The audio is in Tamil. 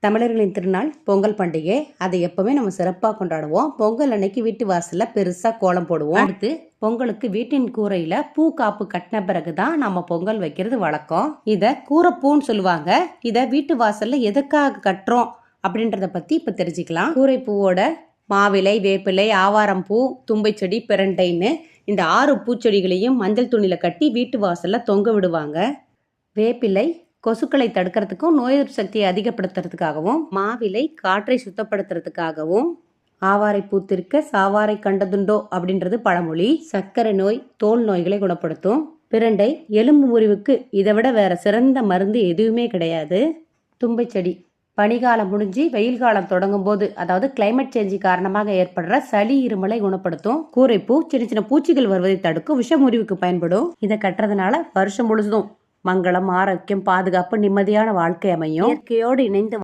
தமிழர்களின் திருநாள் பொங்கல் பண்டிகை. அதை எப்பவுமே நம்ம சிறப்பாக கொண்டாடுவோம். பொங்கல் அன்னைக்கு வீட்டு வாசல்ல பெருசா கோலம் போடுவோம். அடுத்து பொங்கலுக்கு வீட்டின் கூரையில பூ காப்பு கட்டின பிறகுதான் நம்ம பொங்கல் வைக்கிறது வழக்கம். இத கூரைப்பூன்னு சொல்லுவாங்க. இத வீட்டு வாசல்ல எதுக்காக கட்டுறோம் அப்படின்றத பத்தி இப்ப தெரிஞ்சுக்கலாம். கூரை பூவோட மாவிலை, வேப்பிலை, ஆவாரம் பூ, தும்பை செடி, பிரண்டைன்னு இந்த 6 பூச்செடிகளையும் மஞ்சள் துணியில கட்டி வீட்டு வாசல்ல தொங்க விடுவாங்க. வேப்பிலை கொசுக்களை தடுக்கிறதுக்கும் நோய் எதிர்ப்பு சக்தியை அதிகப்படுத்துறதுக்காகவும், மாவிலை காற்றை சுத்தப்படுத்துறதுக்காகவும், ஆவாரை பூத்திருக்க சாவாரை கண்டதுண்டோ அப்படின்றது பழமொழி. சர்க்கரை நோய், தோல் நோய்களை குணப்படுத்தும். பிரண்டை எலும்பு முறிவுக்கு இதை விட வேற சிறந்த மருந்து எதுவுமே கிடையாது. தும்பை செடி பனிகாலம் முடிஞ்சு வெயில் காலம் தொடங்கும் போது, அதாவது கிளைமேட் சேஞ்ச் காரணமாக ஏற்படுற சளி இருமலை குணப்படுத்தும். கூரைப்பூ சின்ன சின்ன பூச்சிகள் வருவதை தடுக்கும். விஷ முறிவுக்கு பயன்படும். இதை கட்டுறதுனால வருஷம் முழுதும் மங்களம், ஆரோக்கியம், பாதுகாப்பு, நிம்மதியான வாழ்க்கை அமையும். இயற்கையோடு இணைந்து